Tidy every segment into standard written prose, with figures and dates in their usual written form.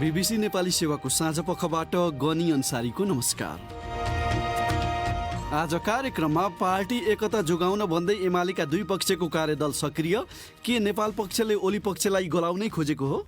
BBC Nepali सेवाको साँझ पखबाट गनी अन्सारीको नमस्कार। आज कार्यक्रममा पार्टी एकता जोगाउन भन्दै एमालेका दुई पक्षको कार्यदल सक्रिय, के नेपाल पक्षले ओली पक्षलाई गलाउनै खोजेको हो?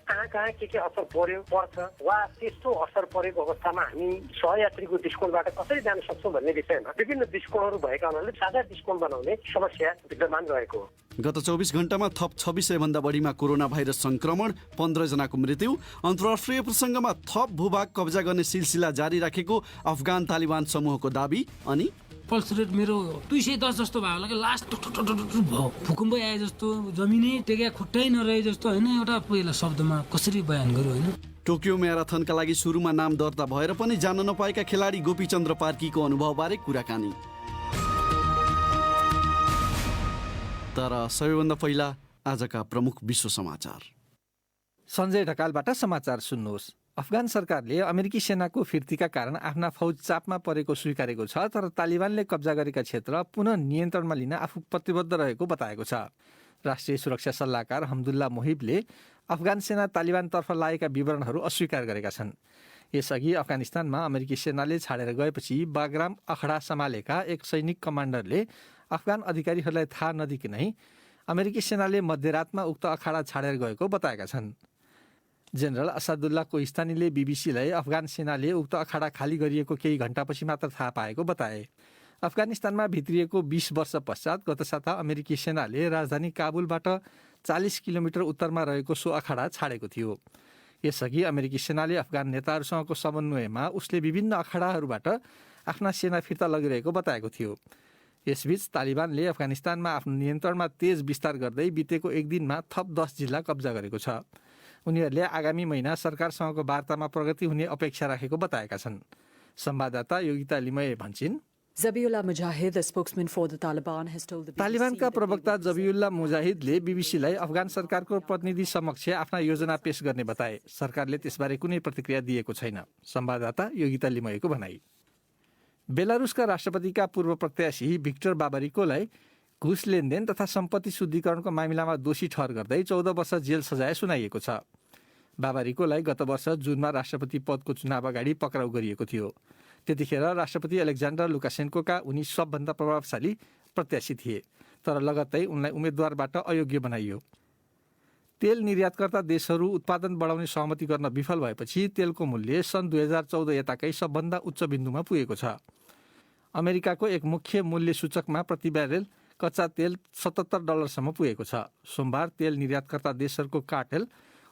कहाँ के असर पर्छ वा त्यस्तो असर परेको अवस्थामा हामी सहयात्रीको दृष्टिकोणबाट कसरी जान सक्छौँ भन्ने विषयमा विभिन्न दृष्टिकोणहरू भएका हुनाले साझा दृष्टिकोण बनाउने समस्या विद्यमान रहेको हो। गत 24 घण्टामा थप 2600 भन्दा बढीमा कोरोना भाइरस संक्रमण, 15 जनाको मृत्यु। अन्तर्राष्ट्रिय प्रसङ्गमा थप भूभाग कब्जा गर्ने सिलसिला जारी राखेको अफगान तालिबान समूहको दाबी। अनि पल्स रेट मेरो 210 जस्तो भयो होला, लास्ट भयो, भूकम्प आए जस्तो, जमिनै टेक्या खुट्टै नरहे जस्तो होइन। एउटा पहिला शब्दमा कसरी बयान गर्यो होइन। टोकियो म्याराथनका लागि सुरुमा नाम दर्ता भएर पनि जान नपाएका खेलाडी गोपीचन्द्र पार्कीको अनुभवबारे कुराकानी। तर सबैभन्दा पहिला आजका प्रमुख विश्व समाचार। सञ्जय ढकालबाट समाचार सुन्नुहोस्। अफगान सरकारले अमेरिकी सेनाको फिर्तीका कारण आफ्ना फौज चापमा परेको स्वीकारेको छ, तर तालिबानले कब्जा गरेका क्षेत्र पुनः नियन्त्रणमा लिन आफू प्रतिबद्ध रहेको बताएको छ। राष्ट्रिय सुरक्षा सल्लाहकार हमदुल्ला मोहिबले अफगान सेना तालिबानतर्फ लागेका विवरणहरू अस्वीकार गरेका छन्। यसअघि अफगानिस्तानमा अमेरिकी सेनाले छाडेर गएपछि बाग्राम अखडा सम्हालेका एक सैनिक कमान्डरले अफगान अधिकारीहरूलाई थाहा नदिकनै अमेरिकी सेनाले मध्यरातमा उक्त अखाडा छाडेर गएको बताएका छन्। जेनरल असादुल्लाह कोहिस्तानीले बीबीसीलाई अफगान सेनाले उक्त अखाडा खाली गरिएको केही घण्टापछि मात्र थाहा पाएको बताए। अफगानिस्तानमा भित्रिएको 20 वर्ष पश्चात गत साता अमेरिकी सेनाले राजधानी काबुलबाट 40 किलोमिटर उत्तरमा रहेको सो अखाडा छाडेको थियो। यसअघि अमेरिकी सेनाले अफगान नेताहरूसँगको समन्वयमा उसले विभिन्न अखाडाहरूबाट आफ्ना सेना फिर्ता लगिरहेको बताएको थियो। यसबीच तालिबानले अफगानिस्तानमा आफ्नो नियन्त्रणमा तेज विस्तार गर्दै बितेको एक दिनमा थप 10 जिल्ला कब्जा गरेको छ। उनीहरूले आगामी महिना सरकारसँगको वार्तामा प्रगति हुने अपेक्षा राखेको बताएका छन्। संवाददाता योगिता लिमये भन्छिन्, तालिबानका प्रवक्ता जबिउल्लाह मुजाहिदले बीबीसीलाई अफगान सरकारको प्रतिनिधि समक्ष आफ्ना योजना पेश गर्ने बताए। सरकारले त्यसबारे कुनै प्रतिक्रिया दिएको छैन। संवाददाता योगिता लिमयेको भनाई। बेलारुसका राष्ट्रपतिका पूर्व प्रत्याशी भिक्टर बाबरिकोलाई घुस लेनदेन तथा सम्पत्ति शुद्धिकरणको मामिलामा दोषी ठहर गर्दै 14 वर्ष जेल सजाय सुनाइएको छ। बाबरिकोलाई गत वर्ष जुनमा राष्ट्रपति पदको चुनाव अगाडि पक्राउ गरिएको थियो। त्यतिखेर राष्ट्रपति अलेक्जान्डर लुकासेन्कोका उनी सबभन्दा प्रभावशाली प्रत्याशी थिए, तर लगत्तै उनलाई उम्मेद्वारबाट अयोग्य बनाइयो। तेल निर्यातकर्ता देशहरू उत्पादन बढाउने सहमति गर्न विफल भएपछि तेलको मूल्य सन् 2014 यताकै सबभन्दा उच्च बिन्दुमा पुगेको छ। अमेरिकाको एक मुख्य मूल्य सूचकमा प्रति ब्यारेल कच्चा तेल $77 पुगेको छ। सोमबार तेल निर्यातकर्ता देशहरूको कार्टेल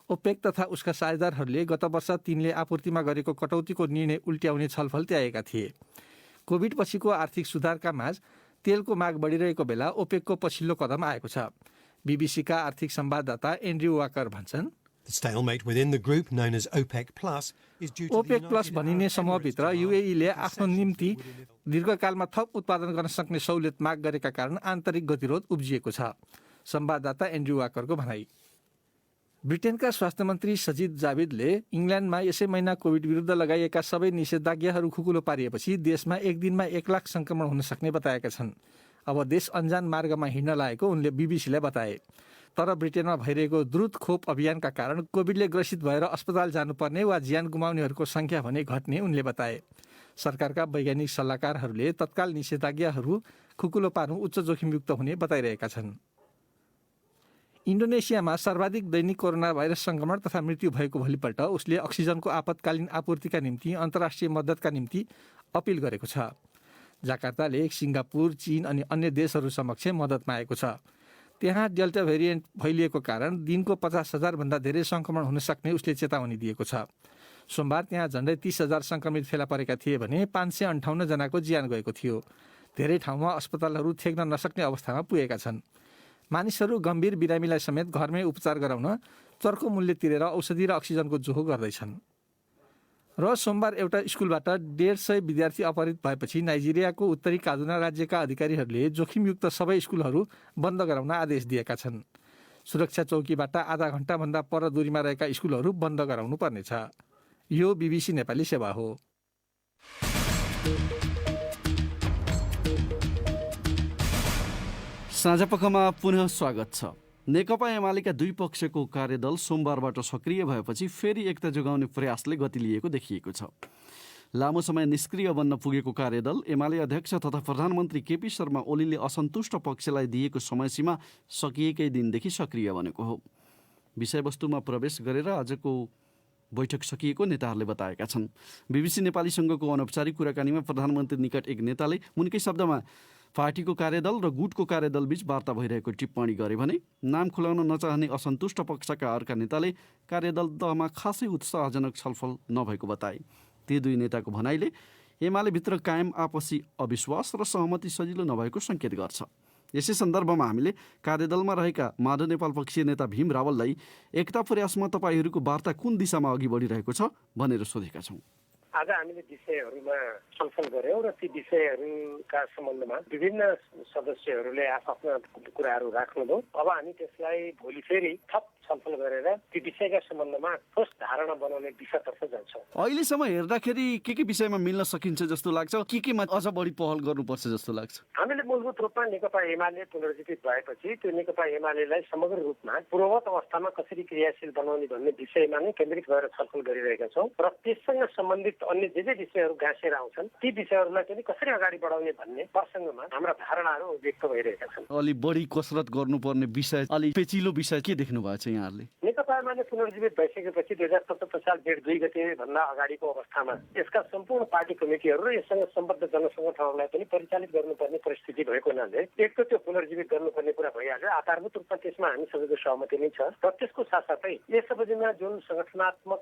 ओपेक तथा उसका साझेदारहरूले गत वर्ष तिनले आपूर्तिमा गरेको कटौतीको निर्णय उल्ट्याउने छलफल त्यागेका थिए। कोभिड पछिको आर्थिक सुधारका माझ तेलको माग बढिरहेको बेला ओपेकको पछिल्लो कदम आएको छ। बीबीसीका आर्थिक संवाददाता एन्ड्रयू वाकर भन्छन्, ओपेक प्लस भनिने समूहभित्र युएईले आफ्नो निम्ति दीर्घकालमा थप उत्पादन गर्न सक्ने सहुलियत माग गरेका कारण आन्तरिक गतिरोध उब्जिएको छ। संवाददाता एन्ड्रयू वाकरको भनाई। ब्रिटेनका स्वास्थ्य मन्त्री सजिद जाविदले इङ्ल्यान्डमा यसै महिना कोभिड विरुद्ध लगाइएका सबै निषेधाज्ञाहरू खुकुलो पारिएपछि देशमा एक दिनमा 1 लाख संक्रमण हुन सक्ने बताएका छन्। अब देश अन्जान मार्गमा हिँड्न लागेको उनले बीबीसीलाई बताए। तर ब्रिटेनमा भइरहेको द्रुत खोप अभियानका कारण कोभिडले ग्रसित भएर अस्पताल जानुपर्ने वा ज्यान गुमाउनेहरूको सङ्ख्या भने घट्ने उनले बताए। सरकारका वैज्ञानिक सल्लाहकारहरूले तत्काल निषेधाज्ञाहरू खुकुलो पार्नु उच्च जोखिमयुक्त हुने बताइरहेका छन्। इन्डोनेसियामा सर्वाधिक दैनिक कोरोना भाइरस संक्रमण तथा मृत्यु भएको भोलिपल्ट उसले अक्सिजनको आपतकालीन आपूर्तिका निम्ति अन्तर्राष्ट्रिय मद्दतका निम्ति अपिल गरेको छ। जाकार्ताले सिङ्गापुर, चीन अनि अन्य देशहरू समक्ष मद्दत मागेको छ। त्यहाँ डेल्टा भेरिएन्ट फैलिएको कारण दिनको 50,000 भन्दा धेरै संक्रमण हुन सक्ने उसले चेतावनी दिएको छ। सोमबार त्यहाँ झन्डै 30,000 संक्रमित फेला परेका थिए भने 558 जनाको ज्यान गएको थियो। धेरै ठाउँमा अस्पतालहरू थेग्न नसक्ने अवस्थामा पुगेका छन्। मानिसहरू गम्भीर बिरामीलाई समेत घरमै उपचार गराउन चर्को मूल्य तिरेर औषधि र अक्सिजनको जोहो गर्दैछन्। र सोमबार एउटा स्कुलबाट 150 विद्यार्थी अपहरित भएपछि नाइजेरियाको उत्तरी कादुना राज्यका अधिकारीहरूले जोखिमयुक्त सबै स्कुलहरू बन्द गराउन आदेश दिएका छन्। सुरक्षा चौकीबाट आधा घण्टाभन्दा पर दूरीमा रहेका स्कुलहरू बन्द गराउनु पर्नेछ। यो बीबीसी नेपाली सेवा हो। साँझपखमा पुनः स्वागत छ। नेकपा एमालेका दुई पक्षको कार्यदल सोमबारबाट सक्रिय भएपछि फेरि एकता जोगाउने प्रयासले गति लिएको देखिएको छ। लामो समय निष्क्रिय बन्न पुगेको कार्यदल एमाले अध्यक्ष तथा प्रधानमन्त्री केपी शर्मा ओलीले असन्तुष्ट पक्षलाई दिएको समयसीमा सकिएकै दिनदेखि सक्रिय बनेको हो। विषयवस्तुमा प्रवेश गरेर आजको बैठक सकिएको नेताहरूले बताएका छन्। बीबीसी नेपालीसँगको अनौपचारिक कुराकानीमा प्रधानमन्त्री निकट एक नेताले उनकै शब्दमा पार्टीको कार्यदल र गुटको कार्यदलबीच वार्ता भइरहेको टिप्पणी गरे भने नाम खुलाउन नचाहने असन्तुष्ट पक्षका अर्का नेताले कार्यदल तहमा खासै उत्साहजनक छलफल नभएको बताए। ती दुई नेताको भनाइले एमालेभित्र कायम आपसी अविश्वास र सहमति सजिलो नभएको सङ्केत गर्छ। यसै सन्दर्भमा हामीले कार्यदलमा रहेका माधव नेपाल पक्षीय नेता भीम रावललाई एकता प्रयासमा तपाईँहरूको वार्ता कुन दिशामा अघि बढिरहेको छ भनेर सोधेका छौँ। आज हामीले विषयहरूमा छलफल गर्यौं र ती विषयहरूका सम्बन्धमा विभिन्न सदस्यहरूले आफ्ना कुराहरू राख्नुभयो। अब हामी त्यसलाई भोलि फेरि थप छलफल गरेर ती विषयका सम्बन्धमा ठोस धारणा बनाउने दिशातर्फ जान्छौँ। अहिलेसम्म हेर्दाखेरि के विषयमा मिल्न सकिन्छ जस्तो लाग्छ, केमा अझ बढी पहल गर्नुपर्छ जस्तो लाग्छ? हामीले मूलभूत रूपमा नेकपा एमाले पुनर्जीवित भएपछि त्यो नेकपा एमालेलाई समग्र रूपमा पूर्ववत अवस्थामा कसरी क्रियाशील बनाउने भन्ने विषयमा नै केन्द्रित भएर छलफल गरिरहेका छौँ र त्यससँग सम्बन्धित अन्य जे विषयहरू गाँसेर आउँछन् ती विषयहरूलाई पनि कसरी अगाडि बढाउने भन्ने प्रसङ्गमा हाम्रा धारणाहरू व्यक्त भइरहेका छन्। अलि बढी कसरत गर्नुपर्ने विषय, अलि पेचिलो विषय के देख्नु भएको छ यहाँहरूले? नेकपा एमाले पुनर्जीवित भइसकेपछि 2077 साल जेठ 2 गते भन्दा अगाडिको अवस्थामा यसका सम्पूर्ण पार्टी कमिटीहरू र यससँग सम्बद्ध जनसङ्गठनहरूलाई पनि परिचालित गर्नुपर्ने परिस्थिति भएको हुनाले एक त त्यो पुनर्जीवित गर्नुपर्ने कुरा भइहाल्यो। आधारभूत रूपमा त्यसमा हामी सबैको सहमति नै छ र त्यसको साथसाथै यस अवधिमा जुन सङ्गठनात्मक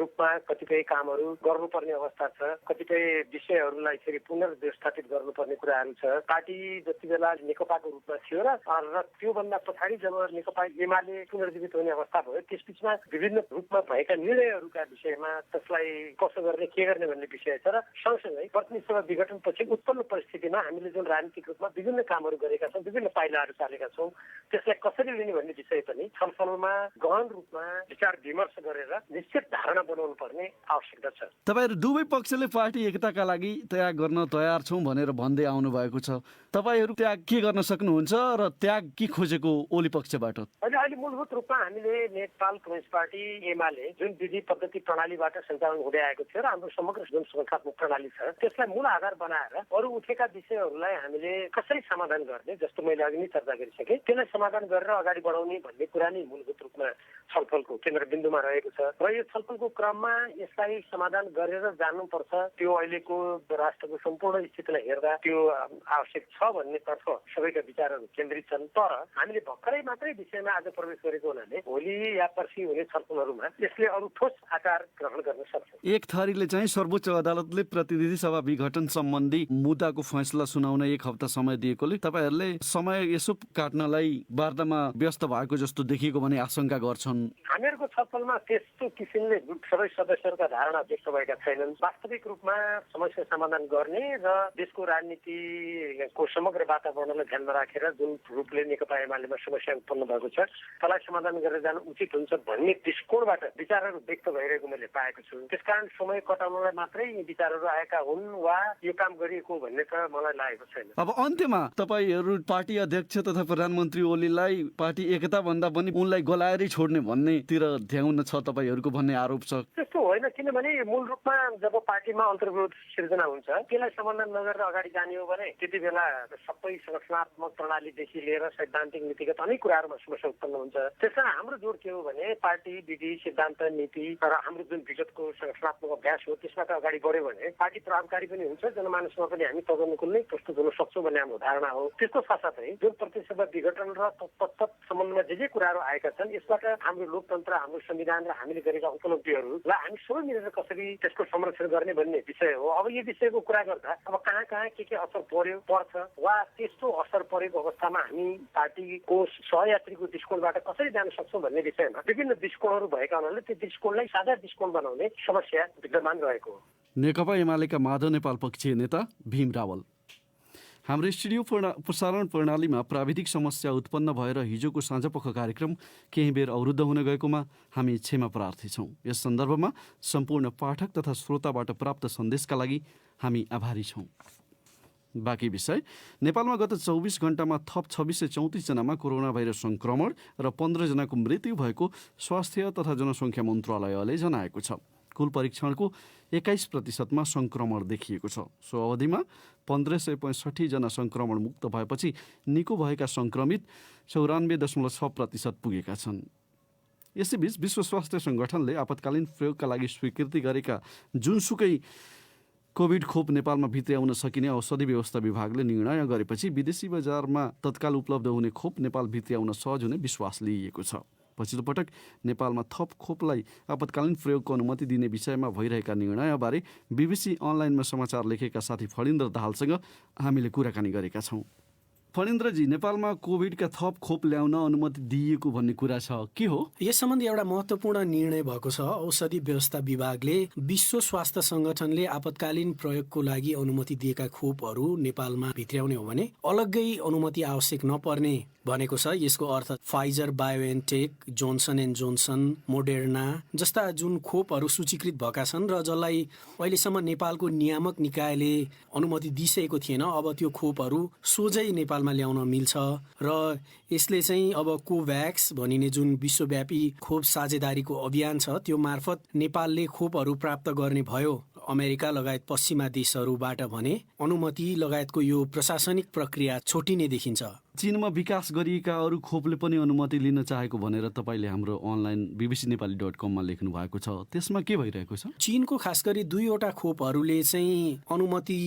रूपमा कतिपय कामहरू गर्नुपर्ने अवस्था छ, कतिपय विषयहरूलाई फेरि पुनर्व्यवस्थापित गर्नुपर्ने कुराहरू छ। पार्टी जति बेला नेकपाको रूपमा थियो र त्योभन्दा पछाडि जब नेकपा एमाले पुनर्जीवित हुने अवस्था भयो त्यसबिचमा विभिन्न रूपमा भएका निर्णयहरूका विषयमा त्यसलाई कसो गर्ने के गर्ने भन्ने विषय छ र सँगसँगै प्रतिनिधि सभा विघटनपछि उत्पन्न परिस्थितिमा हामीले जुन राजनीतिक रूपमा विभिन्न कामहरू गरेका छौँ, विभिन्न पाइलाहरू चालेका छौँ, त्यसलाई कसरी लिने भन्ने विषय पनि छलफलमा गहन रूपमा विचार विमर्श गरेर निश्चित धारणा बनाउनु पर्ने आवश्यकता छ। तपाईँहरू दुवै पक्षले पार्टी एकताका लागि त्याग गर्न तयार छौँ भनेर भन्दै आउनु भएको छ। तपाईँहरू त्याग के गर्न सक्नुहुन्छ र त्याग के खोजेको ओली पक्षबाट? अहिले मूलभूत रूपमा हामीले नेपाल कम्युनिस्ट पार्टी एमाले जुन विधि पद्धति प्रणालीबाट सञ्चालन हुँदै आएको थियो र हाम्रो समग्र जुन सङ्गठनात्मक प्रणाली छ त्यसलाई मूल आधार बनाएर अरू उठेका विषयहरूलाई हामीले कसरी समाधान गर्ने, जस्तो मैले अघि नै चर्चा गरिसकेँ, त्यसलाई समाधान गरेर अगाडि बढाउने भन्ने कुरा नै मूलभूत रूपमा छलफलको केन्द्रबिन्दुमा रहेको छ र यो छलफलको क्रममा यसलाई समाधान गरेर जानुपर्छ। त्यो अहिलेको राष्ट्रको सम्पूर्ण स्थितिलाई हेर्दा त्यो आवश्यक छ भन्नेतर्फ सबैका विचारहरू केन्द्रित छन्। तर हामीले भर्खरै मात्रै विषयमा आज प्रवेश गरेको हुनाले भोलि या पर्सि हुने छलफलहरूमा यसले अरू ठोस आकार ग्रहण गर्न सक्छ। एक थरीले चाहिँ सर्वोच्च अदालतले प्रतिनिधि सभा विघटन सम्बन्धी मुद्दाको फैसला सुनाउन एक हप्ता समय दिएकोले तपाईँहरूले समय यसो काट्नलाई वार्तामा व्यस्त भएको जस्तो देखिएको भने आशंका गर्छन्। हामीहरूको छलफलमा त्यस्तो किसिमले सबै सदस्यहरूका धारणा व्यक्त भएका छैनन्। वास्तविक रूपमा समस्या समाधान गर्ने र देशको राजनीतिको समग्र वातावरणलाई ध्यानमा राखेर जुन रूपले नेकपा एमालेमा समस्या उत्पन्न भएको छ त्यसलाई समाधान गरेर जानु उचित हुन्छ भन्ने दृष्टिकोणबाट विचारहरू व्यक्त भइरहेको मैले पाएको छु। त्यसकारण समय कटाउनलाई मात्रै यी विचारहरू आएका हुन् वा यो काम गरिएको भन्ने त मलाई लागेको छैन। अब अन्त्यमा तपाईँहरू पार्टी अध्यक्ष तथा प्रधानमन्त्री ओलीलाई पार्टी एकता भन्दा पनि उनलाई गलाएरै छोड्ने भन्नेतिर ध्यान छ तपाईँहरूको भन्ने आरोप छ। त्यस्तो होइन, किनभने मूल रूपमा जब पार्टीमा अन्तर्विरोध सिर्जना हुन्छ त्यसलाई समाधान नगरेर अगाडि जाने हो भने त्यति बेला सबै सङ्गठनात्मक प्रणालीदेखि लिएर सैद्धान्तिक नीतिगत अनेक कुराहरूमा समस्या उत्पन्न हुन्छ। त्यसमा हाम्रो जोड के हो भने पार्टी विधि सिद्धान्त नीति र हाम्रो जुन विगतको सङ्गठनात्मक अभ्यास हो त्यसबाट अगाडि बढ्यो भने पार्टी प्रभावकारी पनि हुन्छ, जनमानसमा पनि हामी तदनुकूल नै प्रस्तुत हुन सक्छौँ भन्ने हाम्रो धारणा हो। त्यसको साथसाथै जुन प्रतिसभा विघटन र तत्त सम्बन्धमा जे कुराहरू आएका छन् यसबाट हाम्रो लोकतन्त्र, हाम्रो संविधान र हामीले गरेका उपलब्धिहरूलाई हामी सबै मिलेर कसरी त्यसको संरक्षण गर्ने भन्ने विषय हो। अब यो विषयको कुरा गर्दा अब कहाँ कहाँ के असर पर्छ वा त्यस्तो असर परेको अवस्थामा हामी पार्टीको सहयात्रीको दृष्टिकोणबाट कसरी जान सक्छौँ भन्ने विषयमा विभिन्न दृष्टिकोणहरू भएका हुनाले त्यो दृष्टिकोणलाई साझा दृष्टिकोण बनाउने समस्या विद्यमान रहेको हो। नेकपा एमालेका माधव नेपाल पक्षीय नेता भीम रावल। हाम्रो स्टुडियो प्रसारण प्रणालीमा प्राविधिक समस्या उत्पन्न भएर हिजोको साँझपख कार्यक्रम केही बेर अवरुद्ध हुन गएकोमा हामी क्षमा प्रार्थी छौँ। यस सन्दर्भमा सम्पूर्ण पाठक तथा श्रोताबाट प्राप्त सन्देशका लागि हामी आभारी छौँ। बाँकी विषय। नेपालमा गत 24 घण्टामा थप 2634 जनामा कोरोना भाइरस संक्रमण र 15 जनाको मृत्यु भएको स्वास्थ्य तथा जनसङ्ख्या मन्त्रालयले जनाएको छ। कुल परीक्षणको 21% संक्रमण देखिएको छ। सो अवधिमा 1565 जना संक्रमण मुक्त भएपछि निको भएका संक्रमित 94.6% पुगेका छन्। यसैबीच विश्व स्वास्थ्य संगठनले आपतकालीन प्रयोगका लागि स्वीकृति गरेका जुनसुकै कोभिड खोप नेपालमा भित्र्याउन सकिने औषधि व्यवस्था विभागले निर्णय गरेपछि विदेशी बजारमा तत्काल उपलब्ध हुने खोप नेपाल भित्र्याउन सहज हुने विश्वास लिइएको छ। पछिल्लो पटक नेपालमा थप खोपलाई आपतकालीन प्रयोगको अनुमति दिने विषयमा भइरहेका निर्णयबारे BBC अनलाइनमा समाचार लेखेका साथी फणिन्द्र दाहालसँग हामीले कुराकानी गरेका छौँ। फणिन्द्रजी, नेपालमा कोभिडका थप खोप ल्याउन अनुमति दिइएको भन्ने कुरा छ, के हो? यस सम्बन्धी एउटा महत्त्वपूर्ण निर्णय भएको छ। औषधि व्यवस्था विभागले विश्व स्वास्थ्य संगठनले आपतकालीन प्रयोगको लागि अनुमति दिएका खोपहरू नेपालमा भित्र्याउने हो भने अलग्गै अनुमति आवश्यक नपर्ने भनेको छ। यसको अर्थ Pfizer, BioNTech, Johnson and Johnson, Moderna जस्ता जुन खोपहरू सूचीकृत भएका छन् र जसलाई अहिलेसम्म नेपालको नियामक निकायले अनुमति दिइसकेको थिएन, अब त्यो खोपहरू सोझै नेपालमा ल्याउन मिल्छ। र यसले चाहिँ अब कोभ्याक्स भनिने जुन विश्वव्यापी खोप साझेदारीको अभियान छ त्यो मार्फत नेपालले खोपहरू प्राप्त गर्ने भयो। अमेरिका लगायत पश्चिमा देशहरूबाट भने अनुमति लगायतको यो प्रशासनिक प्रक्रिया छोटिने देखिन्छ। चीनमा विकास गरिएका अरू खोपले पनि अनुमति लिन चाहेको भनेर तपाईँले हाम्रो अनलाइन bbcnepali.com मा लेख्नु भएको छ। त्यसमा के भइरहेको छ? चीनको खास गरी 2वटा खोपहरूले चाहिँ अनुमति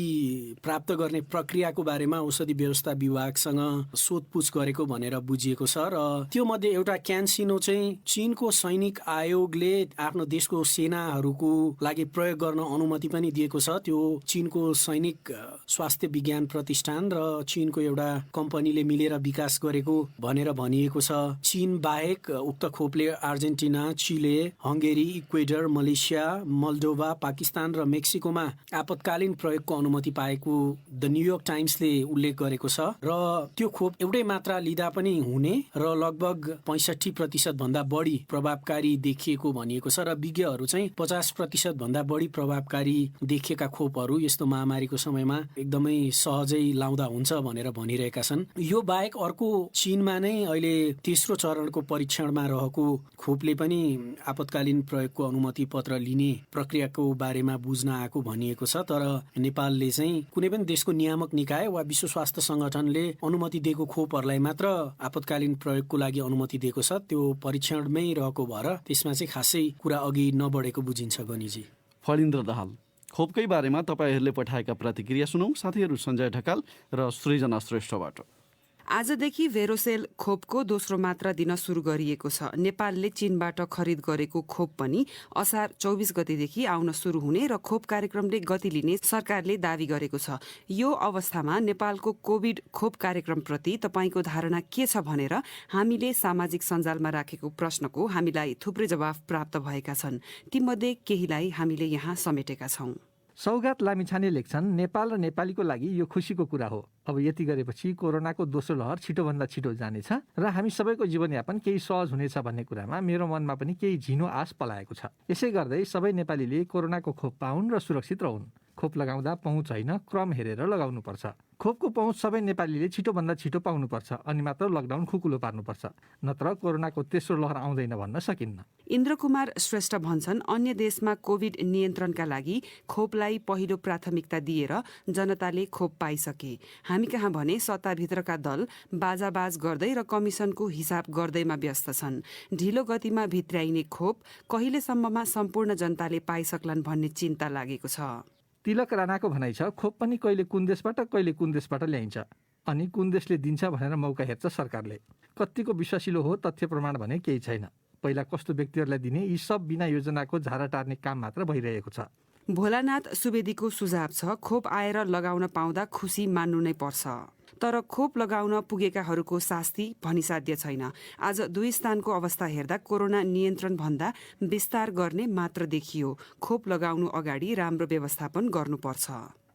प्राप्त गर्ने प्रक्रियाको बारेमा औषधि व्यवस्था विभागसँग सोधपुछ गरेको भनेर बुझिएको छ। र त्यो मध्ये एउटा क्यान्सिनो चाहिँ चीनको सैनिक आयोगले आफ्नो देशको सेनाहरूको लागि प्रयोग गर्न अनुमति पनि दिएको छ। त्यो चीनको सैनिक स्वास्थ्य विज्ञान प्रतिष्ठान र चीनको एउटा कम्पनीले मिलेर विकास गरेको भनेर भनिएको छ। चीन बाहेक उक्त खोपले अर्जेन्टिना, चिले, हंगेरी, इक्वेडर, मलेसिया, मोल्डोभा, पाकिस्तान र मेक्सिकोमा आपतकालीन प्रयोगको अनुमति पाएको द न्युयोर्क टाइम्सले उल्लेख गरेको छ। र त्यो खोप एउटै मात्रा लिँदा पनि हुने र लगभग 65% भन्दा बढी प्रभावकारी देखिएको भनिएको छ। र विज्ञहरू चाहिँ 50% भन्दा बढी प्रभावकारी देखिएका खोपहरू यस्तो महामारीको समयमा एकदमै सहजै लाउँदा हुन्छ भनेर भनिरहेका छन्। यो बाहेक अर्को चीनमा नै अहिले तेस्रो चरणको परीक्षणमा रहेको खोपले पनि आपतकालीन प्रयोगको अनुमति पत्र लिने प्रक्रियाको बारेमा बुझ्न आएको भनिएको छ। तर नेपालले चाहिँ कुनै पनि देशको नियामक निकाय वा विश्व स्वास्थ्य संगठनले अनुमति दिएको खोपहरूलाई मात्र आपतकालीन प्रयोगको लागि अनुमति दिएको छ। त्यो परीक्षणमै रहेको भएर त्यसमा चाहिँ खासै कुरा अघि नबढेको बुझिन्छ गनिजी। फणिन्द्र दाहाल, खोपकै बारेमा तपाईँहरूले पठाएका प्रतिक्रिया सुनौँ। साथीहरू सञ्जय ढकाल र सृजना श्रेष्ठबाट। आजदेखि भेरोसेल खोपको दोस्रो मात्रा दिन सुरु गरिएको छ। नेपालले चीनबाट खरिद गरेको खोप पनि असार 24 गतेदेखि आउन सुरु हुने र खोप कार्यक्रमले गति लिने सरकारले दावी गरेको छ। यो अवस्थामा नेपालको कोभिड खोप कार्यक्रमप्रति तपाईँको धारणा के छ भनेर हामीले सामाजिक सञ्जालमा राखेको प्रश्नको हामीलाई थुप्रै जवाफ प्राप्त भएका छन्। तीमध्ये केहीलाई हामीले यहाँ समेटेका छौं। सौगात लामिछाने लेख्छन्, नेपाल र नेपालीको लागि यो खुसीको कुरा हो। अब यति गरेपछि कोरोनाको दोस्रो लहर छिटोभन्दा छिटो जानेछ र हामी सबैको जीवनयापन केही सहज हुनेछ भन्ने कुरामा मेरो मनमा पनि केही झिनो आश पलाएको छ। यसै गर्दै सबै नेपालीले कोरोनाको खोप पाउन् र सुरक्षित रहन्। खोप लगाउँदा पहुँच होइन, क्रम हेरेर लगाउनुपर्छ। खोपको पहुँच सबै नेपालीले छिटोभन्दा छिटो पाउनुपर्छ अनि मात्र लकडाउन खुकुलो पार्नुपर्छ, नत्र कोरोनाको तेस्रो लहर आउँदैन भन्न सकिन्न। इन्द्रकुमार श्रेष्ठ भन्छन्, अन्य देशमा कोभिड नियन्त्रणका लागि खोपलाई पहिलो प्राथमिकता दिएर जनताले खोप पाइसके। हामी कहाँ भने सत्ताभित्रका दल बाजाबाज गर्दै र कमिसनको हिसाब गर्दैमा व्यस्त छन्। ढिलो गतिमा भित्र्याइने खोप कहिलेसम्ममा सम्पूर्ण जनताले पाइसक्लान् भन्ने चिन्ता लागेको छ। तिलक राणाको भनाइ छ, खोप पनि कहिले कुन देशबाट कहिले कुन देशबाट ल्याइन्छ अनि कुन देशले दिन्छ भनेर मौका हेर्छ सरकारले। कतिको विश्वासिलो हो तथ्य प्रमाण भने केही छैन। पहिला कस्तो व्यक्तिहरूलाई दिने, यी सब बिना योजनाको झारा टार्ने काम मात्र भइरहेको छ। भोलानाथ सुवेदीको सुझाव छ, खोप आएर लगाउन पाउँदा खुसी मान्नु नै पर्छ। तर खोप लगाउन पुगेकाहरूको शास्ति भनिसाध्य छैन। आज दुई स्थानको अवस्था हेर्दा कोरोना नियन्त्रण भन्दा विस्तार गर्ने मात्र देखियो। खोप लगाउनु अगाडि राम्रो व्यवस्थापन गर्नुपर्छ।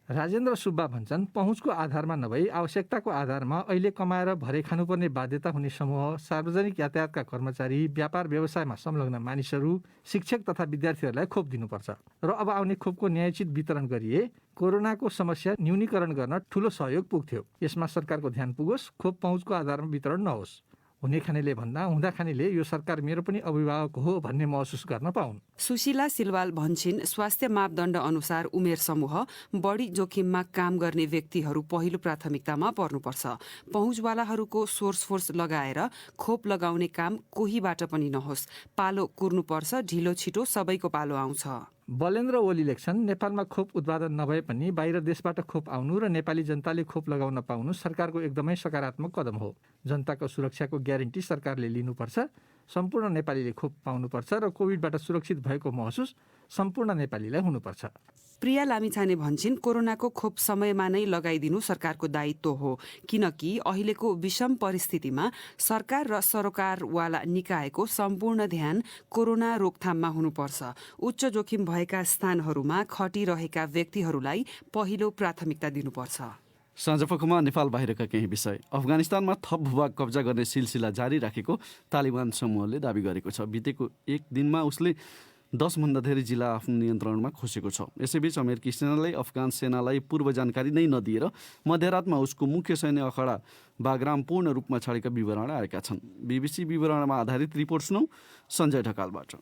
राजेन्द्र सुब्बा भन्छन्, पहुँचको आधारमा नभई आवश्यकताको आधारमा अहिले कमाएर भरे खानुपर्ने बाध्यता हुने समूह, सार्वजनिक यातायातका कर्मचारी, व्यापार व्यवसायमा संलग्न मानिसहरू, शिक्षक तथा विद्यार्थीहरूलाई खोप दिनुपर्छ र अब आउने खोपको न्यायोचित वितरण गरिए कोरोनाको समस्या न्यूनीकरण गर्न ठूलो सहयोग पुग्थ्यो। यसमा सरकारको ध्यान पुगोस्, खोप पहुँचको आधारमा वितरण नहोस्। हुने खानेले भन्दा हुँदा खानेले यो सरकार मेरो पनि अभिभावक हो भन्ने महसुस गर्न पाउन्। सुशीला सिलवाल भन्छिन्, स्वास्थ्य मापदण्ड अनुसार उमेर समूह बढी जोखिममा काम गर्ने व्यक्तिहरू पहिलो प्राथमिकतामा पर्नुपर्छ। पहुँचवालाहरूको सोर्स लगाएर खोप लगाउने काम कोहीबाट पनि नहोस्। पालो कुर्नुपर्छ, ढिलो छिटो सबैको पालो आउँछ। बलेन्द्र ओली लेख्छन्, नेपालमा खोप उत्पादन नभए पनि बाहिर देशबाट खोप आउनु र नेपाली जनताले खोप लगाउन पाउनु सरकारको एकदमै सकारात्मक कदम हो। जनताको सुरक्षाको ग्यारेन्टी सरकारले लिनुपर्छ। सम्पूर्ण नेपालीले खोप पाउनुपर्छ र कोभिडबाट सुरक्षित भएको महसुस सम्पूर्ण नेपालीलाई हुनुपर्छ। प्रिया लामिछाने भन्छिन्, कोरोनाको खोप समयमा नै लगाइदिनु सरकारको दायित्व हो, किनकि अहिलेको विषम परिस्थितिमा सरकार र सरोकारवाला निकायको सम्पूर्ण ध्यान कोरोना रोकथाममा हुनुपर्छ। उच्च जोखिम भएका स्थानहरूमा खटिरहेका व्यक्तिहरूलाई पहिलो प्राथमिकता दिनुपर्छ। साँझपखमा नेपाल बाहिरका केही विषय। अफगानिस्तानमा थप भूभाग कब्जा गर्ने सिलसिला जारी राखेको तालिबान समूहले दावी गरेको छ। बितेको एक दिनमा उसले 10 भन्दा धेरै जिल्ला आफ्नो नियन्त्रणमा खोसेको छ। यसैबीच अमेरिकी सेनाले अफगान सेनालाई पूर्व जानकारी नै नदिएर मध्यरातमा उसको मुख्य सैन्य अखाडा बाग्राम पूर्ण रूपमा छाडेका विवरण आएका छन्। बीबीसी विवरणमा आधारित रिपोर्ट सुनौ सञ्जय ढकालबाट।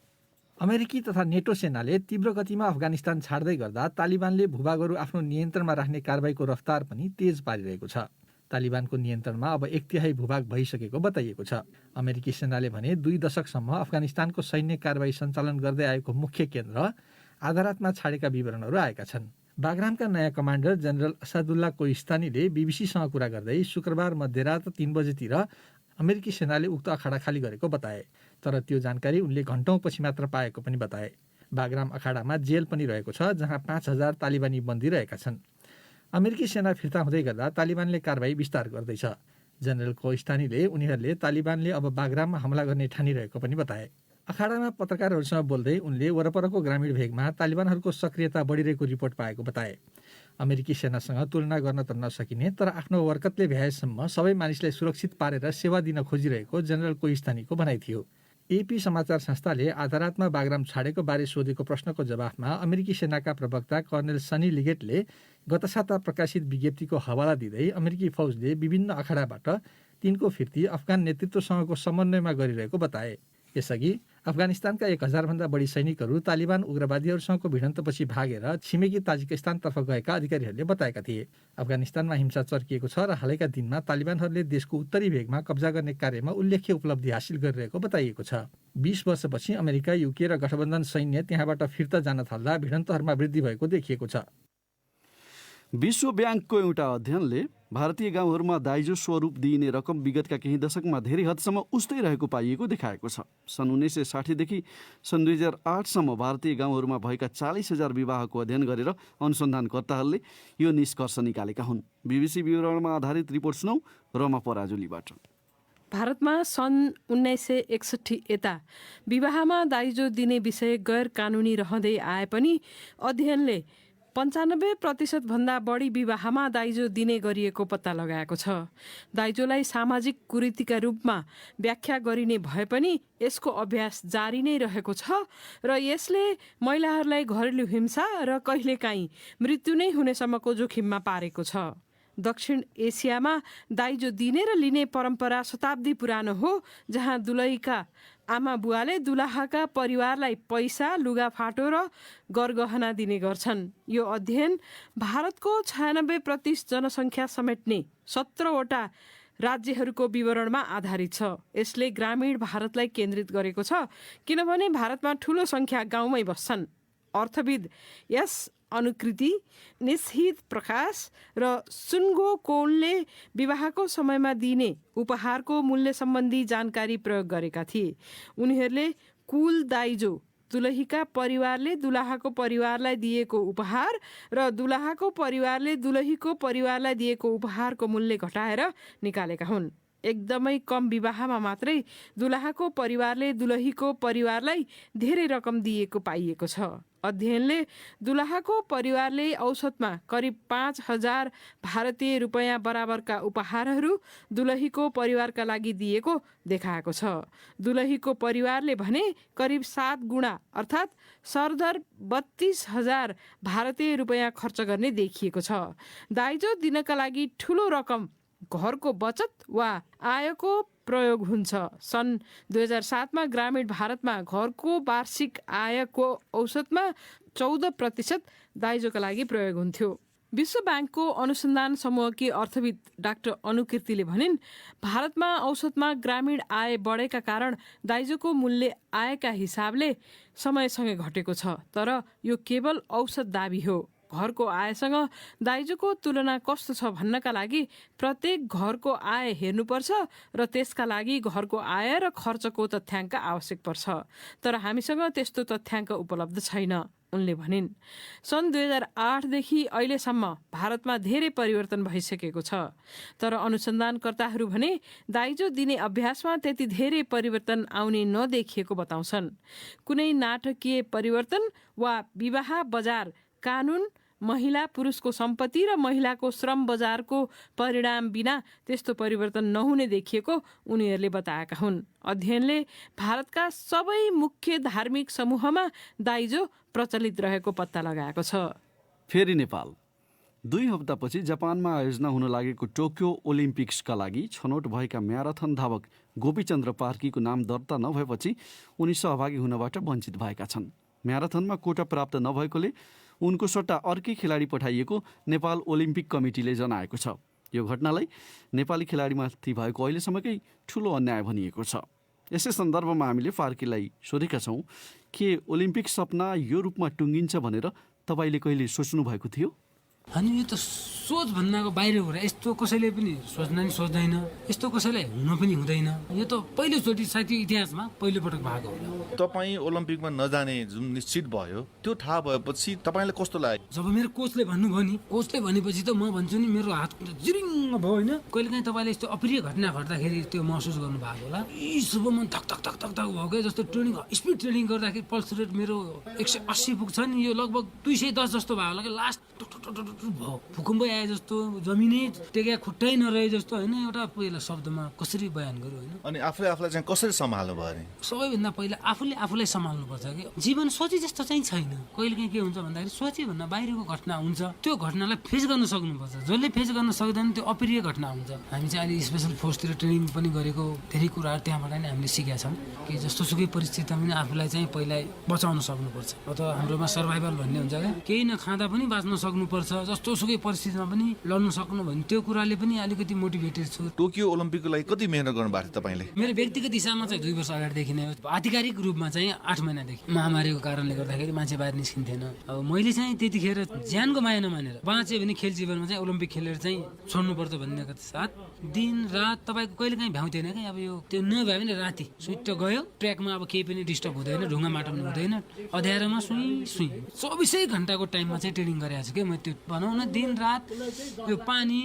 अमेरिकी तथा नेटो सेनाले तीव्र गतिमा अफगानिस्तान छाड्दै गर्दा तालिबानले भूभागहरू आफ्नो नियन्त्रणमा राख्ने कारबाहीको रफ्तार पनि तेज पारिरहेको छ। तालिबानको नियन्त्रणमा अब 1/3 भूभाग भइसकेको बताइएको छ। अमेरिकी सेनाले भने 2 दशकसम्म अफगानिस्तानको सैन्य कारबाही सञ्चालन गर्दै आएको मुख्य केन्द्र आधारातमा छाडेका विवरणहरू आएका छन्। बाग्रामका नयाँ कमान्डर जेनरल असादुल्लाह कोइस्तानीले बीबीसीसँग कुरा गर्दै शुक्रबार मध्यरात 3 बजेतिर अमेरिकी सेनाले उक्त अखाडा खाली गरेको बताए। तर त्यो जानकारी उनले घण्टौँपछि मात्र पाएको पनि बताए। बाग्राम अखाडामा जेल पनि रहेको छ, जहाँ 5000 तालिबानी बन्दी रहेका छन्। अमेरिकी सेना फिर्ता हुँदै गर्दा तालिबानले कारबाही विस्तार गर्दैछ। जेनरल कोइस्तानीले उनीहरूले तालिबानले अब बाग्राममा हमला गर्ने ठानिरहेको पनि बताए। अखाडामा पत्रकारहरूसँग बोल्दै उनले वरपरको ग्रामीण भेगमा तालिबानहरूको सक्रियता बढिरहेको रिपोर्ट पाएको बताए। अमेरिकी सेनासँग तुलना गर्न त नसकिने, तर आफ्नो वरकतले भ्याएसम्म सबै मानिसलाई सुरक्षित पारेर सेवा दिन खोजिरहेको जेनरल कोइस्तानीको भनाइ थियो। एपी समाचार संस्थाले आधारातमा बाग्राम छाडेको बारे सोधेको प्रश्नको जवाफमा अमेरिकी सेनाका प्रवक्ता कर्नेल सनी लिगेटले गत साता प्रकाशित विज्ञप्तिको हवाला दिँदै अमेरिकी फौजले विभिन्न अखाडाबाट तिनको फिर्ती अफगान नेतृत्वसँगको समन्वयमा गरिरहेको बताए। यसअघि अफगानिस्तानका 1000 भन्दा बढी सैनिकहरू तालिबान उग्रवादीहरूसँगको भिडन्तपछि भागेर छिमेकी ताजिकिस्तानतर्फ गएका अधिकारीहरूले बताएका थिए। अफगानिस्तानमा हिंसा चर्किएको छ र हालैका दिनमा तालिबानहरूले देशको उत्तरी भेगमा कब्जा गर्ने कार्यमा उल्लेख्य उपलब्धि हासिल गरिरहेको बताइएको छ। 20 वर्षपछि अमेरिका, युके र गठबन्धन सैन्य त्यहाँबाट फिर्ता जान थाल्दा भिडन्तहरूमा वृद्धि भएको देखिएको छ। विश्व ब्याङ्कको एउटा अध्ययनले भारतीय गाउँहरूमा दाइजो स्वरूप दिइने रकम विगतका केही दशकमा धेरै हदसम्म उस्तै रहेको पाइएको देखाएको छ। सन् 1960 देखि सन् 2008सम्म भारतीय गाउँहरूमा भएका 40,000 विवाहको अध्ययन गरेर अनुसन्धानकर्ताहरूले यो निष्कर्ष निकालेका हुन्। बीबीसी विवरणमा आधारित रिपोर्ट सुनौ रमा पराजुलीबाट। भारतमा सन् 1961 यता विवाहमा दाइजो दिने विषय गैर कानुनी रहँदै आए पनि अध्ययनले 95% भन्दा बढी विवाहमा दाइजो दिने गरिएको पत्ता लगाएको छ। दाइजोलाई सामाजिक कुरीतिका रूपमा व्याख्या गरिने भए पनि यसको अभ्यास जारी नै रहेको छ र यसले महिलाहरूलाई घरेलु हिंसा र कहिलेकाहीँ मृत्यु नै हुनेसम्मको जोखिममा पारेको छ। दक्षिण एसियामा दाइजो दिने र लिने परम्परा शताब्दी पुरानो हो, जहाँ दुलहीका आमा बुवाले दुलाहाका परिवारलाई पैसा, लुगाफाटो र गरगहना दिने गर्छन्। यो अध्ययन भारतको 96% जनसङ्ख्या समेट्ने 17वटा राज्यहरूको विवरणमा आधारित छ। यसले ग्रामीण भारतलाई केन्द्रित गरेको छ, किनभने भारतमा ठूलो सङ्ख्या गाउँमै बस्छन्। अर्थविद यस अनुकृति, निस्हित प्रकाश र सुनगो कोलले विवाहको समयमा दिने उपहारको मूल्य सम्बन्धी जानकारी प्रयोग गरेका थिए। उनीहरूले कुल दाइजो, दुलहीका परिवारले दुलाहाको परिवारलाई दिएको उपहार र दुलाहाको परिवारले दुलहीको परिवारलाई दिएको उपहारको मूल्य घटाएर निकालेका हुन्। एकदमै कम विवाहमा मात्रै दुलाहाको परिवारले दुलहीको परिवारलाई धेरै रकम दिएको पाइएको छ। अध्ययनले दुलहाको परिवारले औसतमा करिब 5,000 भारतीय रुपैयाँ बराबरका उपहारहरू दुलहीको परिवारका लागि दिएको देखाएको छ। दुलहीको परिवारले भने करिब 7 गुणा अर्थात् सरदर 32,000 भारतीय रुपैयाँ खर्च गर्ने देखिएको छ। दाइजो दिनका लागि ठूलो रकम घरको बचत वा आयको प्रयोग हुन्छ। सन् 2007मा ग्रामीण भारतमा घरको वार्षिक आयको औसतमा 14% दाइजोका लागि प्रयोग हुन्थ्यो। विश्व ब्याङ्कको अनुसन्धान समूहकी अर्थविद डाक्टर अनुकृतिले भनिन्, भारतमा औसतमा ग्रामीण आय बढेका कारण दाइजोको मूल्य आयका हिसाबले समयसँगै घटेको छ। तर यो केवल औसत दाबी हो। घरको आयसँग दाइजोको तुलना कस्तो छ भन्नका लागि प्रत्येक घरको आय हेर्नुपर्छ र त्यसका लागि घरको आय र खर्चको तथ्याङ्क आवश्यक पर्छ। तर हामीसँग त्यस्तो तथ्याङ्क उपलब्ध छैन, उनले भनिन्। सन् 2008देखि अहिलेसम्म भारतमा धेरै परिवर्तन भइसकेको छ। तर अनुसन्धानकर्ताहरू भने दाइजो दिने अभ्यासमा त्यति धेरै परिवर्तन आउने नदेखिएको बताउँछन्। कुनै नाटकीय परिवर्तन वा विवाह बजार कानुन, महिला पुरुषको सम्पत्ति र महिलाको श्रम बजारको परिणाम बिना त्यस्तो परिवर्तन नहुने देखिएको उनीहरूले बताएका हुन्। अध्ययनले भारतका सबै मुख्य धार्मिक समूहमा दाइजो प्रचलित रहेको पत्ता लगाएको छ। फेरि नेपाल। 2 हप्तापछि जापानमा आयोजना हुन लागेको टोकियो ओलिम्पिक्सका लागि छनौट भएका म्याराथन धावक गोपीचन्द्र पार्कीको नाम दर्ता नभएपछि उनी सहभागी हुनबाट वञ्चित भएका छन्। म्याराथनमा कोटा प्राप्त नभएकोले उनको सट्टा अर्कै खेलाडी पठाइएको नेपाल ओलिम्पिक कमिटीले जनाएको छ। यो घटनालाई नेपाली खेलाडीमाथि भएको अहिलेसम्मकै ठूलो अन्याय भनिएको छ। यसै सन्दर्भमा हामीले पार्कीलाई सोधेका छौँ, के ओलिम्पिक सपना यो रूपमा टुङ्गिन्छ भनेर तपाईँले कहिले सोच्नु भएको थियो? अनि यो त सोच भन्नाको बाहिर कुरा। यस्तो कसैले पनि सोच्न नि सोच्दैन, यस्तो कसैलाई हुन पनि हुँदैन। यो त पहिलोचोटि सायद इतिहासमा पहिलोपटक भएको होला। तपाईँ ओलम्पिकमा नजाने जुन निश्चित भयो त्यो थाहा भएपछि तपाईँलाई कस्तो लाग्यो? जब मेरो कोचले भन्नुभयो नि, कोचले भनेपछि त म भन्छु नि मेरो हात जिरिङ भयो होइन। कहिलेकाहीँ तपाईँले यस्तो अप्रिय घटना घट्दाखेरि त्यो महसुस गर्नु भएको होला। यी शुभमन थक थक थक थक थक भयो क्या। जस्तो ट्रेनिङ स्पिड ट्रेनिङ गर्दाखेरि पल्स रेट मेरो 180 पुग्छ नि, यो लगभग 210 जस्तो भयो होला कि। लास्ट भयो, भूकम्प आए जस्तो, जमिनै टेका खुट्टै नरहे जस्तो होइन। एउटा पहिला शब्दमा कसरी बयान गर्यो होइन। अनि आफूलाई चाहिँ कसरी सम्हाल्नु भयो नि? सबैभन्दा पहिला आफूले आफूलाई सम्हाल्नुपर्छ कि जीवन सोचे जस्तो चाहिँ छैन। कहिलेकाहीँ के हुन्छ भन्दाखेरि सोचे भन्दा बाहिरको घटना हुन्छ, त्यो घटनालाई फेस गर्न सक्नुपर्छ। जसले फेस गर्न सक्दैन त्यो अप्रिय घटना हुन्छ। हामी चाहिँ अहिले स्पेसल फोर्सतिर ट्रेनिङ पनि गरेको, धेरै कुराहरू त्यहाँबाट नै हामीले सिकेका छौँ कि जस्तो सुकै परिस्थितिमा पनि आफूलाई चाहिँ पहिला बचाउन सक्नुपर्छ। अथवा हाम्रोमा सर्भाइभल भन्ने हुन्छ क्या, केही नखाँदा पनि बाँच्न सक्नुपर्छ, जस्तो सुकै परिस्थितिमा पनि लड्न सक्नु भन्ने त्यो कुराले पनि अलिकति मोटिभेटेड छु। टोकियो ओलम्पिकको लागि कति मेहनत गर्नु भएको थियो तपाईँले? मेरो व्यक्तिगत हिसाबमा चाहिँ 2 वर्ष अगाडिदेखि नै, आधिकारिक रूपमा चाहिँ 8 महिनादेखि। महामारीको कारणले गर्दाखेरि मान्छे बाहिर निस्किन्थेन। अब मैले चाहिँ त्यतिखेर ज्यानको माया नमानेर बाँच्यो भने खेल जीवनमा चाहिँ ओलम्पिक खेलेर चाहिँ छोड्नुपर्छ भन्ने साथ दिन रात तपाईँको कहिले काहीँ भ्याउँथेन क्या। अब यो त्यो नभ्या भने राति सुइट गयो ट्र्याकमा, अब केही पनि डिस्टर्ब हुँदैन, ढुङ्गा माटो हुँदैन, अँध्यारोमा सुई 24 घन्टाको टाइममा चाहिँ ट्रेनिङ गरेको छु क्या। म त्यो भनौँ न दिन रात यो पानी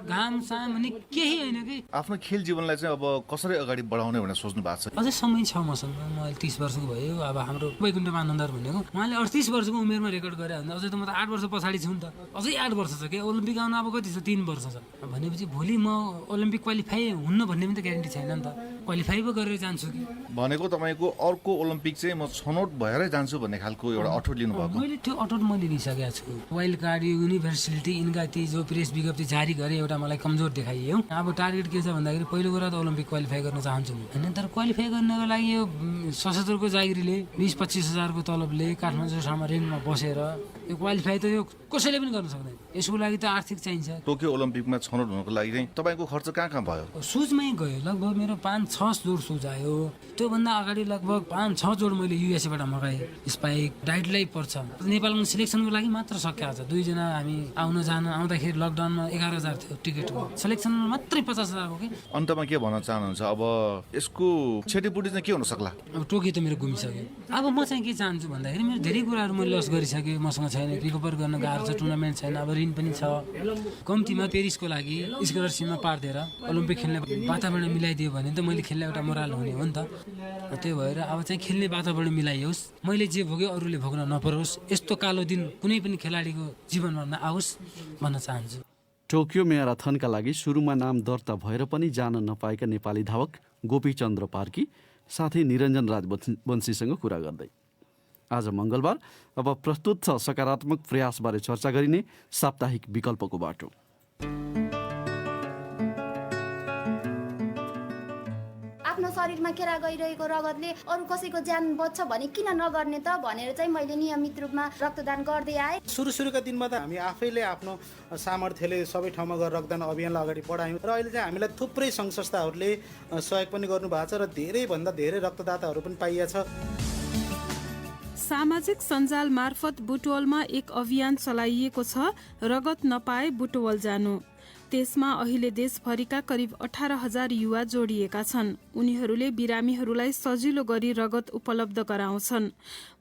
घाम साम अनि केही होइन कि। आफ्नो खेल जीवनलाई चाहिँ अब कसरी अगाडि बढाउने भनेर सोच्नु भएको छ? अझै समय छ मसँग। म अहिले 30 वर्षको भयो। अब हाम्रो वैकुण्ठ मानन्दर भनेको उहाँले 38 वर्षको उमेरमा रेकर्ड गरे भने अझै त म त 8 वर्ष पछाडि छु नि त। अझै 8 वर्ष छ कि ओलम्पिक आउनु अब कति छ? 3 वर्ष छ भनेपछि भोलि म ओलम्पिक क्वालिफाई हुन्न भन्ने पनि त ग्यारेन्टी छैन नि त। क्वालिफाई पो गरेर जान्छु कि भनेको तपाईँको अर्को ओलम्पिक चाहिँ म छनौट भएरै जान्छु भन्ने खालको एउटा अठोट लिनुभएको? मैले त्यो अठोट मैले लिइसकेको छु। वाइल्ड कार्ड युनिभर्सिटी इनका ती जो प्रेस विज्ञप्ति जारी गरे एउटा मलाई कमजोर देखाइयो। अब टार्गेट के छ भन्दाखेरि पहिलो कुरा त ओलम्पिक क्वालिफाई गर्न चाहन्छु म होइन। तर क्वालिफाई गर्नको लागि यो सशस्त्रको जागिरीले 20-25 हजारको तलबले काठमाडौँ ठाउँमा रेन्टमा बसेर यो क्वालिफाई त यो कसैले पनि गर्न सक्दैन। यसको लागि त आर्थिक चाहिन्छ। टोकियो ओलम्पिकमा छनौट हुनको लागि चाहिँ तपाईँको खर्च कहाँ भयो? सुजमै गयो। लगभग मेरो 5-6 जोड सुज आयो। त्योभन्दा अगाडि लगभग 5-6 जोड मैले युएसएबाट मगाएँ। स्पाइक डाइटलाई पर्छ। नेपालमा सिलेक्सनको लागि मात्र सकिएको छ। 2 जना हामी आउन जान आउँदाखेरि लकडाउनमा 11,000 थियो टिकटको। सिलेक्सनमा मात्रै 50,000 हो कि। अन्तमा के भन्न चाहनुहुन्छ? अब यसको क्षतिपूर्ति चाहिँ के हुन सक्ला? अब टोकियो त मेरो घुमिसक्यो। अब म चाहिँ के चाहन्छु भन्दाखेरि मेरो धेरै कुराहरू मैले लस गरिसकेँ। मसँग छैन, रिकभर गर्न गाह्रो छ, टुर्नामेन्ट छैन, अब ऋण पनि छ। कम्तीमा पेरिसको लागि स्कलरसिपमा पारिदिएर ओलम्पिक खेल्ने वातावरण मिलाइदियो भने त मैले खेल्ने एउटा मोराल हुने हो नि त। त्यही भएर अब चाहिँ खेल्ने वातावरण मिलाइयोस्, मैले जे भोग्यो अरूले भोग्न नपरोस्, यस्तो कालो दिन कुनै पनि खेलाडीको जीवनमा नआओस् भन्न चाहन्छु। टोकियो म्याराथनका लागि सुरुमा नाम दर्ता भएर पनि जान नपाएका नेपाली धावक गोपीचन्द्र पार्की साथै निरञ्जन राजवंशीसँग कुरा गर्दै आज मङ्गलबार अब प्रस्तुत छ सकारात्मक प्रयासबारे चर्चा गरिने साप्ताहिक विकल्पको बाटो। आफ्नो शरीरमा खेरा गइरहेको रगतले अरू कसैको ज्यान बच्छ भने किन नगर्ने त भनेर चाहिँ मैले नियमित रूपमा रक्तदान गर्दै आएँ। सुरुका दिनमा त हामी आफैले आफ्नो सामर्थ्यले सबै ठाउँमा गएर रक्तदान अभियानलाई अगाडि बढायौँ र अहिले चाहिँ हामीलाई थुप्रै सङ्घ संस्थाहरूले सहयोग पनि गर्नुभएको छ र धेरैभन्दा धेरै रक्तदाताहरू पनि पाइएको छ। सामाजिक सञ्जाल मार्फत बुटवलमा एक अभियान चलाइएको छ, रगत नपाए बुटवल जानु। त्यसमा अहिले देशभरिका करिब 18,000 युवा जोडिएका छन्। उनीहरूले बिरामीहरूलाई सजिलो गरी रगत उपलब्ध गराउँछन्।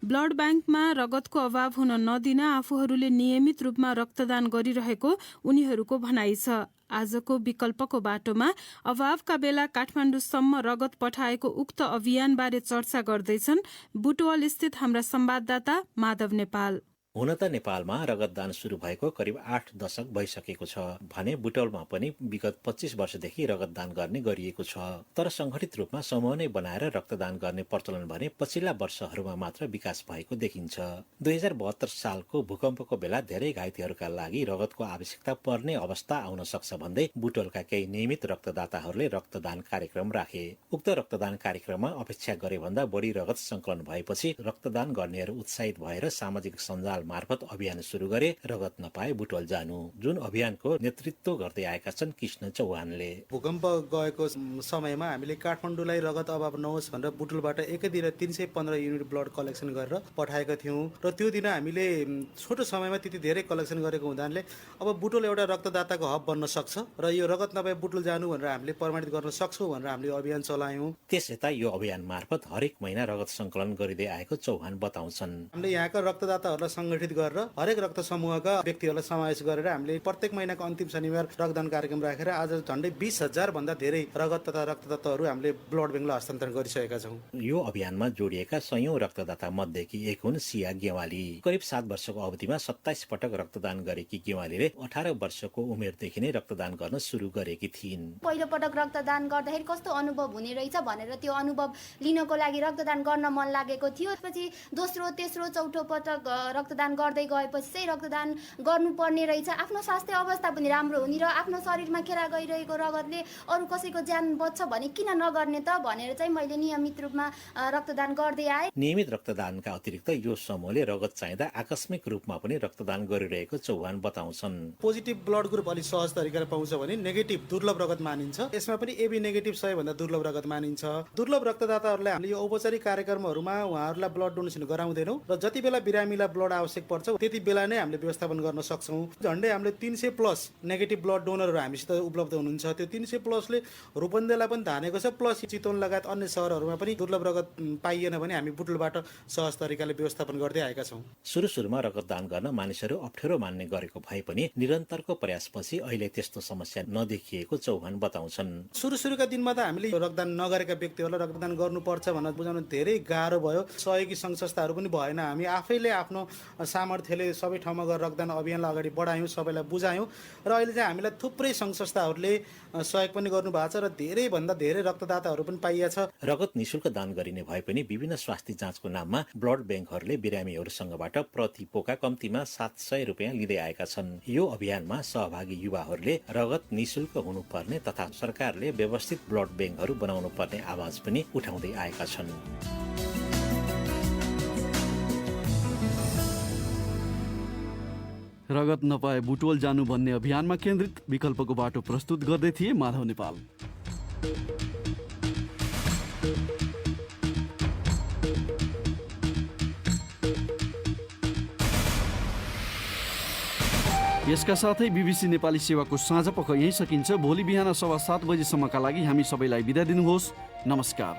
ब्लड ब्याङ्कमा रगतको अभाव हुन नदिन आफूहरूले नियमित रूपमा रक्तदान गरिरहेको उनीहरूको भनाइ छ। आजको विकल्पको बाटोमा अभावका बेला काठमाडौँसम्म रगत पठाएको उक्त अभियानबारे चर्चा गर्दैछन् बुटवल स्थित हाम्रा संवाददाता माधव नेपाल। हुन त नेपालमा रगतदान सुरु भएको करिब 8 दशक भइसकेको छ भने बुटवलमा पनि विगत 25 वर्षदेखि रगतदान गर्ने गरिएको छ। तर संगठित रूपमा समूह नै बनाएर रक्तदान गर्ने प्रचलन भने पछिल्ला वर्षहरूमा मात्र विकास भएको देखिन्छ। 2072 सालको भूकम्पको बेला धेरै घाइतेहरूका लागि रगतको आवश्यकता पर्ने अवस्था आउन सक्छ भन्दै बुटवलका केही नियमित रक्तदाताहरूले रक्तदान कार्यक्रम राखे। उक्त रक्तदान कार्यक्रममा अपेक्षा गरे भन्दा बढी रगत संकलन भएपछि रक्तदान गर्नेहरू उत्साहित भएर सामाजिक सञ्जाल मार्फत अभियान सुरु गरे, रगत नपाए बुटवल जानु, जुन अभियानको नेतृत्व गर्दै आएका छन् कृष्ण चौहानले। भूकम्प गएको समयमा हामीले काठमाडौँलाई रगत अभाव नहोस् भनेर बुटवलबाट एकै दिन 315 युनिट ब्लड कलेक्सन गरेर पठाएका थियौँ र त्यो दिन हामीले छोटो समयमा त्यति धेरै कलेक्सन गरेको हुनाले अब बुटवल एउटा रक्तदाताको हब बन्न सक्छ र यो रगत नपाए बुटवल जानु भनेर हामीले प्रमाणित गर्न सक्छौँ भनेर हामीले अभियान चलायौँ। त्यसयता यो अभियान मार्फत हरेक महिना रगत संकलन गरिँदै आएको चौहान बताउँछन्। हामीले यहाँका रक्तदाताहरूलाई संगठित गरेर हरेक रक्त समूहका व्यक्तिहरूलाई समावेश गरेर हामीले प्रत्येक महिनाको अन्तिम शनिबार रक्तदान कार्यक्रम राखेर आज झन्डै 20,000 भन्दा धेरै रगत तथा रक्तदाताहरू हामीले ब्लड ब्याङ्कलाई हस्तान्तरण गरिसकेका छौँ। यो अभियानमा जोडिएका सयौं रक्तदाता मध्येकी एक हुन् सिया गेवाली। करिब 7 वर्षको अवधिमा 27 पटक रक्तदान गरेकी गेवालीले 18 वर्षको उमेरदेखि नै रक्तदान गर्न सुरु गरेकी थिइन्। पहिलो पटक रक्तदान गर्दाखेरि कस्तो अनुभव हुने रहेछ भनेर त्यो अनुभव लिनको लागि रक्तदान गर्न मन लागेको थियो। त्यसपछि दोस्रो तेस्रो चौथो पटक रक्तदान गर्दै गएपछि चाहिँ रक्तदान गर्नुपर्ने रहेछ। आफ्नो स्वास्थ्य अवस्था पनि राम्रो हुने र आफ्नो शरीरमा खेरा गइरहेको रगतले अरू कसैको ज्यान बच्छ भने किन नगर्ने त भनेर चाहिँ मैले नियमित रूपमा रक्तदान गर्दै आएँ। नियमित रक्तदानका अतिरिक्त यो समूहले रगत चाहिँदा आकस्मिक रूपमा पनि रक्तदान गरिरहेको चौहान बताउँछन्। पोजिटिभ ब्लड ग्रुप अलिक सहज तरिकाले पाउँछ भने नेगेटिभ दुर्लभ रगत मानिन्छ। यसमा पनि एबी नेगेटिभ सबैभन्दा दुर्लभ रगत मानिन्छ। दुर्लभ रक्तदाताहरूलाई हामीले यो औपचारिक कार्यक्रमहरूमा उहाँहरूलाई ब्लड डोनेसन गराउँदैनौँ र जति बेला बिरामीलाई ब्लड आवश्यक पर्छ त्यति बेला नै हामीले व्यवस्थापन गर्न सक्छौँ। झन्डै हामीले 300+ नेगेटिभ ब्लड डोनरहरू हामीसित उपलब्ध हुनुहुन्छ। त्यो 300+ रूपन्देहीलाई पनि धानेको छ, प्लस चितवन लगायत अन्य सहरहरूमा पनि दुर्लभ रगत पाइएन भने हामी बुटवलबाट सहज तरिकाले व्यवस्थापन गर्दै आएका छौँ। सुरुमा रक्तदान गर्न मानिसहरू अप्ठ्यारो मान्ने गरेको भए पनि निरन्तरको प्रयासपछि अहिले त्यस्तो समस्या नदेखिएको चौहान बताउँछन्। सुरुका दिनमा त हामीले रक्तदान नगरेका व्यक्तिहरूलाई रक्तदान गर्नुपर्छ भनेर बुझाउन धेरै गाह्रो भयो। सहयोगी सङ्घ संस्थाहरू पनि भएन। हामी आफैले आफ्नो सामर्थ्यले सबै ठाउँमा गएर रक्तदान अभियानलाई अगाडि बढायौँ, सबैलाई बुझायौँ र अहिले चाहिँ हामीलाई थुप्रै सङ्घ संस्थाहरूले सहयोग पनि गर्नुभएको छ र धेरैभन्दा धेरै रक्तदाताहरू पनि पाइएको छ। रगत निशुल्क दान गरिने भए पनि विभिन्न स्वास्थ्य जाँचको नाममा ब्लड ब्याङ्कहरूले बिरामीहरूसँगबाट प्रति पोका कम्तीमा 700 रुपियाँ लिँदै आएका छन्। यो अभियानमा सहभागी युवाहरूले रगत निशुल्क हुनुपर्ने तथा सरकारले व्यवस्थित ब्लड ब्याङ्कहरू बनाउनु पर्ने आवाज पनि उठाउँदै आएका छन्। रगत नपाए बुटवल जानु भन्ने अभियानमा केन्द्रित विकल्पको बाटो प्रस्तुत गर्दै थिए माधव नेपाल। यसका साथै बीबीसी नेपाली सेवाको साँझ पख यहीँ सकिन्छ। भोलि बिहान 7:15 बजेसम्मका लागि हामी सबैलाई बिदा दिनुहोस्। नमस्कार।